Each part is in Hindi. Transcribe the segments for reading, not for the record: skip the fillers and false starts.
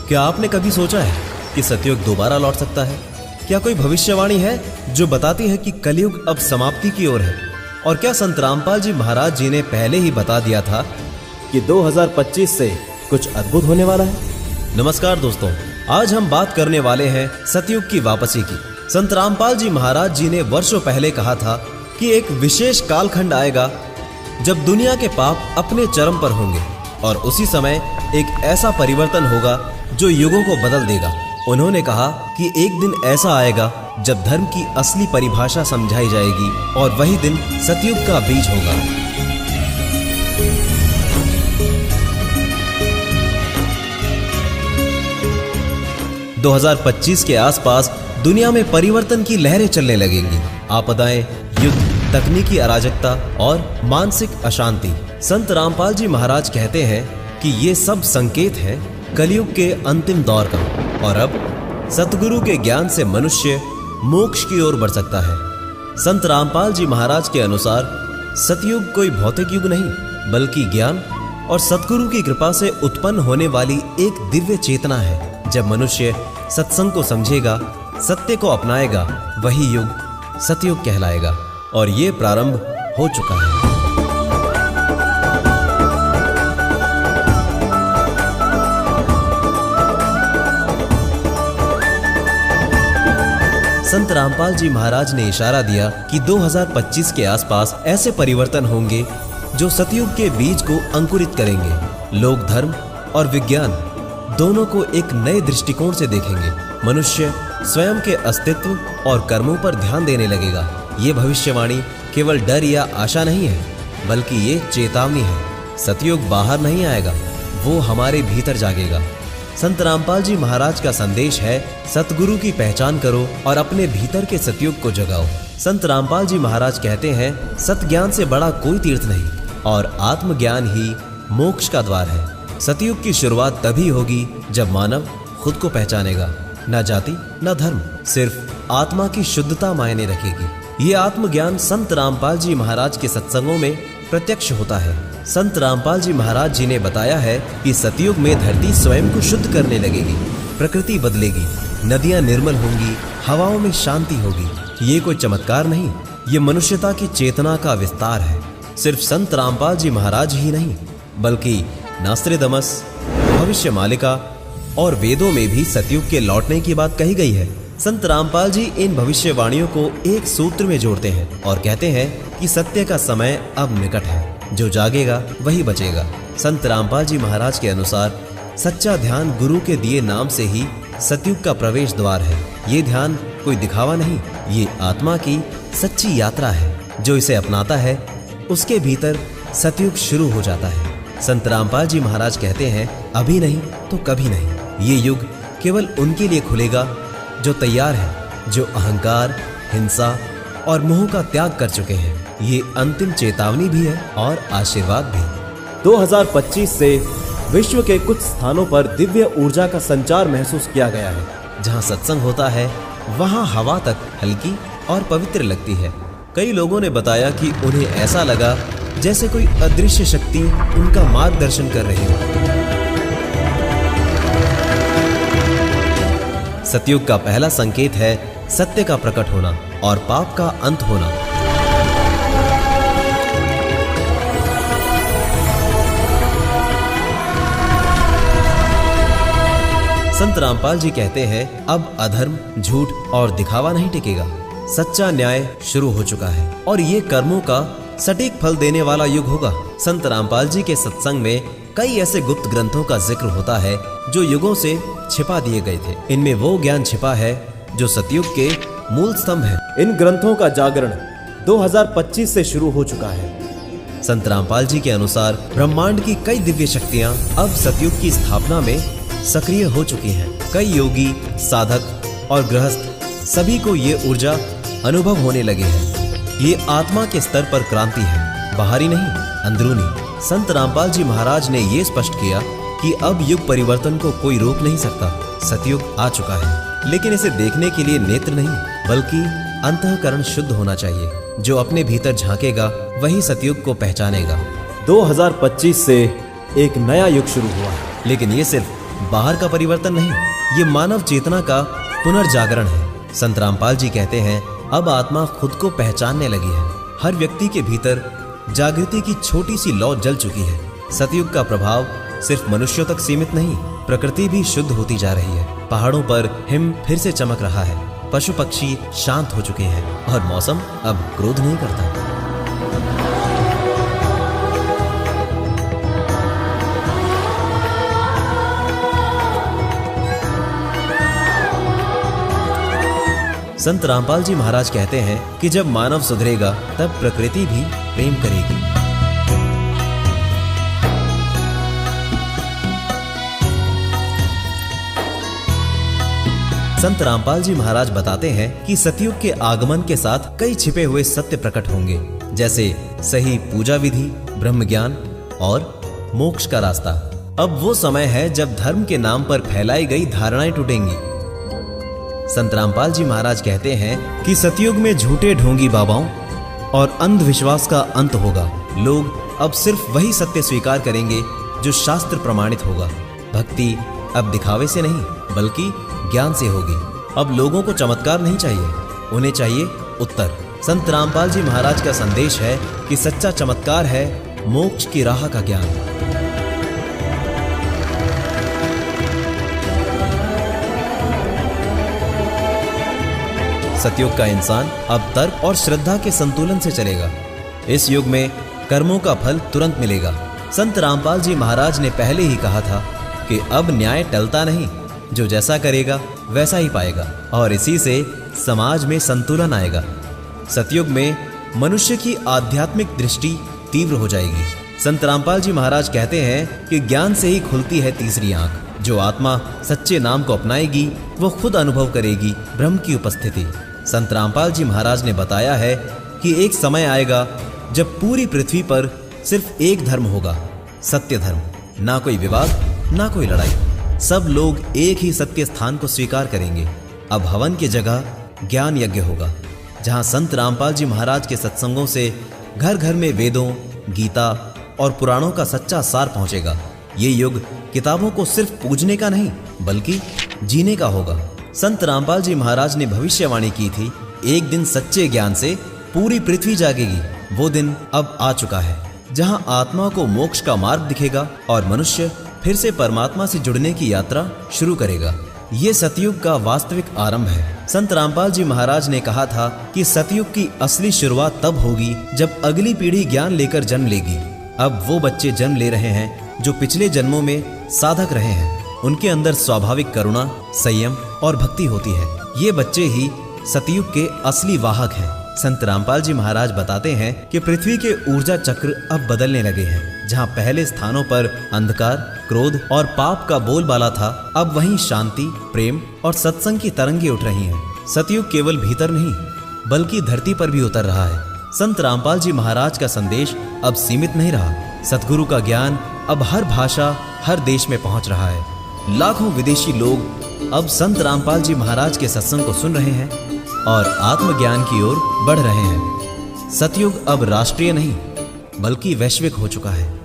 क्या आपने कभी सोचा है कि सतयुग दोबारा लौट सकता है? क्या कोई भविष्यवाणी है जो बताती है कि कलयुग अब समाप्ति की ओर है? और क्या संत रामपाल जी महाराज जी ने पहले ही बता दिया था कि 2025 से कुछ अद्भुत होने वाला है? नमस्कार दोस्तों, आज हम बात करने वाले हैं सतयुग की वापसी की। संत रामपाल जी महाराज जी ने वर्षों पहले कहा था कि एक विशेष कालखंड आएगा जब दुनिया के पाप अपने चरम पर होंगे और उसी समय एक ऐसा परिवर्तन होगा जो युगों को बदल देगा। उन्होंने कहा कि एक दिन ऐसा आएगा जब धर्म की असली परिभाषा समझाई जाएगी और वही दिन सतयुग का बीज होगा। – 2025 के आसपास दुनिया में परिवर्तन की लहरें चलने लगेंगी। आपदाएं, युद्ध, तकनीकी अराजकता और मानसिक अशांति। संत रामपाल जी महाराज कहते हैं कि ये सब संकेत है कलयुग के अंतिम दौर का और अब सतगुरु के ज्ञान से मनुष्य मोक्ष की ओर बढ़ सकता है। संत रामपाल जी महाराज के अनुसार सतयुग कोई भौतिक युग नहीं बल्कि ज्ञान और सतगुरु की कृपा से उत्पन्न होने वाली एक दिव्य चेतना है। जब मनुष्य सत्संग को समझेगा, सत्य को अपनाएगा, वही युग सतयुग कहलाएगा और ये प्रारंभ हो चुका है। संत रामपाल जी महाराज ने इशारा दिया कि 2025 के आसपास ऐसे परिवर्तन होंगे जो सतयुग के बीज को अंकुरित करेंगे। लोग धर्म और विज्ञान दोनों को एक नए दृष्टिकोण से देखेंगे। मनुष्य स्वयं के अस्तित्व और कर्मों पर ध्यान देने लगेगा। ये भविष्यवाणी केवल डर या आशा नहीं है बल्कि ये चेतावनी है। सतयुग बाहर नहीं आएगा, वो हमारे भीतर जागेगा। संत रामपाल जी महाराज का संदेश है सतगुरु की पहचान करो और अपने भीतर के सतयुग को जगाओ। संत रामपाल जी महाराज कहते हैं सत ज्ञान से बड़ा कोई तीर्थ नहीं और आत्मज्ञान ही मोक्ष का द्वार है। सतयुग की शुरुआत तभी होगी जब मानव खुद को पहचानेगा। न जाति न धर्म, सिर्फ आत्मा की शुद्धता मायने रखेगी। ये आत्मज्ञान संत रामपाल जी महाराज के सत्संगों में प्रत्यक्ष होता है। संत रामपाल जी महाराज जी ने बताया है कि सतयुग में धरती स्वयं को शुद्ध करने लगेगी, प्रकृति बदलेगी, नदियां निर्मल होंगी, हवाओं में शांति होगी। ये कोई चमत्कार नहीं, ये मनुष्यता की चेतना का विस्तार है। सिर्फ संत रामपाल जी महाराज ही नहीं बल्कि नास्त्रेदमस, भविष्य मालिका और वेदों में भी सतयुग के लौटने की बात कही गई है। संत रामपाल जी इन भविष्यवाणियों को एक सूत्र में जोड़ते हैं और कहते हैं कि सत्य का समय अब निकट है, जो जागेगा वही बचेगा। संत रामपाल जी महाराज के अनुसार सच्चा ध्यान गुरु के दिए नाम से ही सतयुग का प्रवेश द्वार है। ये ध्यान कोई दिखावा नहीं, ये आत्मा की सच्ची यात्रा है। जो इसे अपनाता है उसके भीतर सतयुग शुरू हो जाता है। संत रामपाल जी महाराज कहते हैं अभी नहीं तो कभी नहीं। ये युग केवल उनके लिए खुलेगा जो तैयार है, जो अहंकार, हिंसा और मोह का त्याग कर चुके हैं। ये अंतिम चेतावनी भी है और आशीर्वाद भी। 2025 से विश्व के कुछ स्थानों पर दिव्य ऊर्जा का संचार महसूस किया गया है। जहाँ सत्संग होता है वहाँ हवा तक हल्की और पवित्र लगती है। कई लोगों ने बताया कि उन्हें ऐसा लगा जैसे कोई अदृश्य शक्ति उनका मार्गदर्शन कर रही हो। सतयुग का पहला संकेत है सत्य का प्रकट होना और पाप का अंत होना। संत रामपाल जी कहते हैं अब अधर्म, झूठ और दिखावा नहीं टिकेगा। सच्चा न्याय शुरू हो चुका है और ये कर्मों का सटीक फल देने वाला युग होगा। संत रामपाल जी के सत्संग में कई ऐसे गुप्त ग्रंथों का जिक्र होता है जो युगों से छिपा दिए गए थे। इनमें वो ज्ञान छिपा है जो सतयुग के मूल स्तंभ है। इन ग्रंथों का जागरण 2025 से शुरू हो चुका है। संत रामपाल जी के अनुसार ब्रह्मांड की कई दिव्य शक्तियां अब सतयुग की स्थापना में सक्रिय हो चुकी हैं। कई योगी, साधक और गृहस्थ सभी को ये ऊर्जा अनुभव होने लगे हैं। ये आत्मा के स्तर पर क्रांति है, बाहरी नहीं, अंदरूनी। संत रामपाल जी महाराज ने ये स्पष्ट किया कि अब युग परिवर्तन को कोई रोक नहीं सकता। सतयुग आ चुका है, लेकिन इसे देखने के लिए नेत्र नहीं बल्कि अंतःकरण शुद्ध होना चाहिए। जो अपने भीतर झांकेगा वही सतयुग को पहचानेगा। 2025 से एक नया युग शुरू हुआ है, लेकिन ये सिर्फ बाहर का परिवर्तन नहीं, ये मानव चेतना का पुनर्जागरण है। संत रामपाल जी कहते हैं, अब आत्मा खुद को पहचानने लगी है। हर व्यक्ति के भीतर जागृति की छोटी सी लौ जल चुकी है। सतयुग का प्रभाव सिर्फ मनुष्यों तक सीमित नहीं, प्रकृति भी शुद्ध होती जा रही है। पहाड़ों पर हिम फिर से चमक रहा है, पशु पक्षी शांत हो चुके हैं और मौसम अब क्रोध नहीं करता। संत रामपाल जी महाराज कहते हैं कि जब मानव सुधरेगा तब प्रकृति भी प्रेम करेगी। संत रामपाल जी महाराज बताते हैं कि सतयुग के आगमन के साथ कई छिपे हुए सत्य प्रकट होंगे, जैसे सही पूजा विधि, ब्रह्म ज्ञान और मोक्ष का रास्ता। अब वो समय है जब धर्म के नाम पर फैलाई गई धारणाएं टूटेंगी। संत रामपाल जी महाराज कहते हैं कि सतयुग में झूठे ढोंगी बाबाओं और अंधविश्वास का अंत होगा। लोग अब सिर्फ वही सत्य स्वीकार करेंगे जो शास्त्र प्रमाणित होगा। भक्ति अब दिखावे से नहीं बल्कि ज्ञान से होगी। अब लोगों को चमत्कार नहीं चाहिए, उन्हें चाहिए उत्तर। संत रामपाल जी महाराज का संदेश है कि सच्चा चमत्कार है मोक्ष की राह का ज्ञान। सतयुग का इंसान अब तर्क और श्रद्धा के संतुलन से चलेगा। इस युग में कर्मों का फल तुरंत मिलेगा। संत रामपाल जी महाराज ने पहले ही कहा था कि अब न्याय टलता नहीं, जो जैसा करेगा वैसा ही पाएगा, और इसी से समाज में संतुलन आएगा। सतयुग में मनुष्य की आध्यात्मिक दृष्टि तीव्र हो जाएगी। संत रामपाल जी महाराज कहते हैं कि ज्ञान से ही खुलती है तीसरी आंख। जो आत्मा सच्चे नाम को अपनाएगी वो खुद अनुभव करेगी ब्रह्म की उपस्थिति। संत रामपाल जी महाराज ने बताया है कि एक समय आएगा जब पूरी पृथ्वी पर सिर्फ एक धर्म होगा, सत्य धर्म। ना कोई विवाद, ना कोई लड़ाई, सब लोग एक ही सत्य स्थान को स्वीकार करेंगे। अब हवन की जगह ज्ञान यज्ञ होगा, जहां संत रामपाल जी महाराज के सत्संगों से घर घर में वेदों, गीता और पुराणों का सच्चा सार पहुंचेगा। ये युग किताबों को सिर्फ पूजने का नहीं बल्कि जीने का होगा। संत रामपाल जी महाराज ने भविष्यवाणी की थी, एक दिन सच्चे ज्ञान से पूरी पृथ्वी जागेगी। वो दिन अब आ चुका है, जहां आत्मा को मोक्ष का मार्ग दिखेगा और मनुष्य फिर से परमात्मा से जुड़ने की यात्रा शुरू करेगा। ये सतयुग का वास्तविक आरंभ है। संत रामपाल जी महाराज ने कहा था कि सतयुग की असली शुरुआत तब होगी जब अगली पीढ़ी ज्ञान लेकर जन्म लेगी। अब वो बच्चे जन्म ले रहे हैं जो पिछले जन्मों में साधक रहे हैं। उनके अंदर स्वाभाविक करुणा, संयम और भक्ति होती है। ये बच्चे ही सतयुग के असली वाहक हैं। संत रामपाल जी महाराज बताते हैं कि पृथ्वी के ऊर्जा चक्र अब बदलने लगे हैं। जहां पहले स्थानों पर अंधकार, क्रोध और पाप का बोलबाला था, अब वहीं शांति, प्रेम और सत्संग की तरंगे उठ रही हैं। सतयुग केवल भीतर नहीं बल्कि धरती पर भी उतर रहा है। संत रामपाल जी महाराज का संदेश अब सीमित नहीं रहा। सतगुरु का ज्ञान अब हर भाषा, हर देश में पहुंच रहा है। लाखों विदेशी लोग अब संत रामपाल जी महाराज के सत्संग को सुन रहे हैं और आत्मज्ञान की ओर बढ़ रहे हैं। सतयुग अब राष्ट्रीय नहीं बल्कि वैश्विक हो चुका है।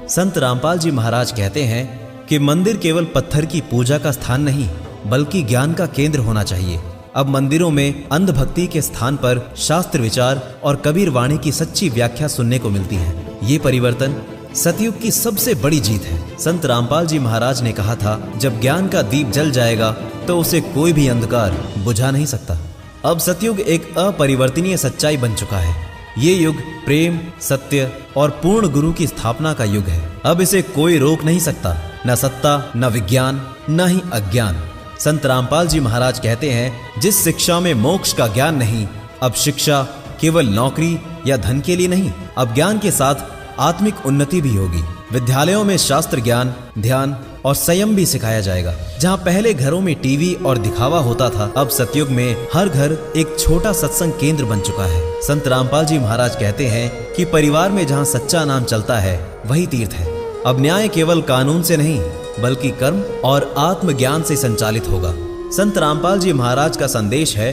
संत रामपाल जी महाराज कहते हैं कि मंदिर केवल पत्थर की पूजा का स्थान नहीं बल्कि ज्ञान का केंद्र होना चाहिए। अब मंदिरों में अंधभक्ति के स्थान पर शास्त्र विचार और कबीर वाणी की सच्ची व्याख्या सुनने को मिलती है। ये परिवर्तन सतयुग की सबसे बड़ी जीत है। संत रामपाल जी महाराज ने कहा था, जब ज्ञान का दीप जल जाएगा तो उसे कोई भी अंधकार बुझा नहीं सकता। अब सतयुग एक अपरिवर्तनीय सच्चाई बन चुका है। ये युग प्रेम, सत्य और पूर्ण गुरु की स्थापना का युग है। अब इसे कोई रोक नहीं सकता, न सत्ता, न विज्ञान, न ही अज्ञान। संत रामपाल जी महाराज कहते हैं, जिस शिक्षा में मोक्ष का ज्ञान नहीं, अब शिक्षा केवल नौकरी या धन के लिए नहीं, अब ज्ञान के साथ आत्मिक उन्नति भी होगी। विद्यालयों में शास्त्र ज्ञान, ध्यान और संयम भी सिखाया जाएगा। जहां पहले घरों में टीवी और दिखावा होता था, अब सतयुग में हर घर एक छोटा सत्संग केंद्र बन चुका है। संत रामपाल जी महाराज कहते हैं कि परिवार में जहां सच्चा नाम चलता है वही तीर्थ है। अब न्याय केवल कानून से नहीं बल्कि कर्म और आत्मज्ञान से संचालित होगा। संत रामपाल जी महाराज का संदेश है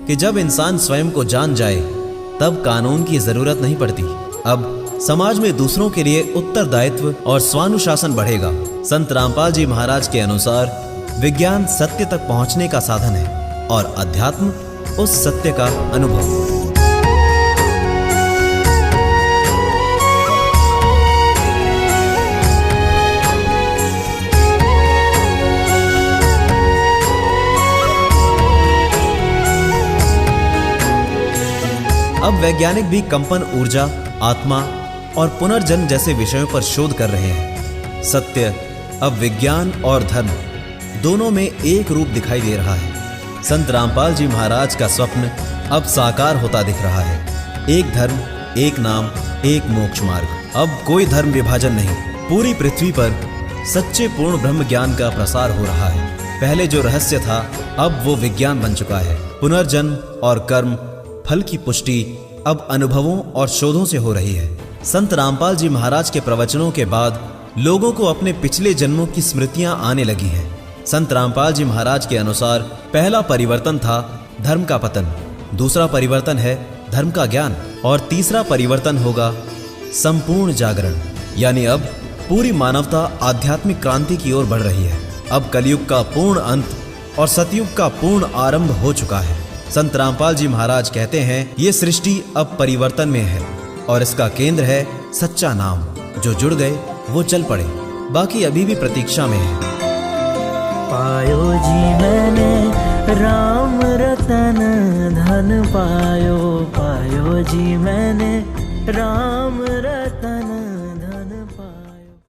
कि जब इंसान स्वयं को जान जाए तब कानून की जरूरत नहीं पड़ती। अब समाज में दूसरों के लिए उत्तरदायित्व और स्वानुशासन बढ़ेगा। संत रामपाल जी महाराज के अनुसार विज्ञान सत्य तक पहुंचने का साधन है और अध्यात्म उस सत्य का अनुभव। अब वैज्ञानिक भी कंपन ऊर्जा, आत्मा और पुनर्जन्म जैसे विषयों पर शोध कर रहे हैं। सत्य अब विज्ञान और धर्म दोनों में एक रूप दिखाई दे रहा है। संत रामपाल जी महाराज का स्वप्न अब साकार होता दिख रहा है। एक धर्म, एक नाम, एक मोक्ष मार्ग। अब कोई धर्म विभाजन नहीं। पूरी पृथ्वी पर सच्चे पूर्ण ब्रह्म ज्ञान का प्रसार हो रहा है। पहले जो रहस्य था अब वो विज्ञान बन चुका है। पुनर्जन्म और कर्म फल की पुष्टि अब अनुभवों और शोधों से हो रही है। संत रामपाल जी महाराज के प्रवचनों के बाद लोगों को अपने पिछले जन्मों की स्मृतियां आने लगी हैं। संत रामपाल जी महाराज के अनुसार पहला परिवर्तन था धर्म का पतन, दूसरा परिवर्तन है धर्म का ज्ञान और तीसरा परिवर्तन होगा संपूर्ण जागरण। यानी अब पूरी मानवता आध्यात्मिक क्रांति की ओर बढ़ रही है। अब कलयुग का पूर्ण अंत और सतयुग का पूर्ण आरंभ हो चुका है। संत रामपाल जी महाराज कहते हैं ये सृष्टि अब परिवर्तन में है और इसका केंद्र है सच्चा नाम। जो जुड़ गए वो चल पड़े, बाकी अभी भी प्रतीक्षा में है। पायो जी मैंने राम रतन धन पायो, पायो जी मैंने राम रतन।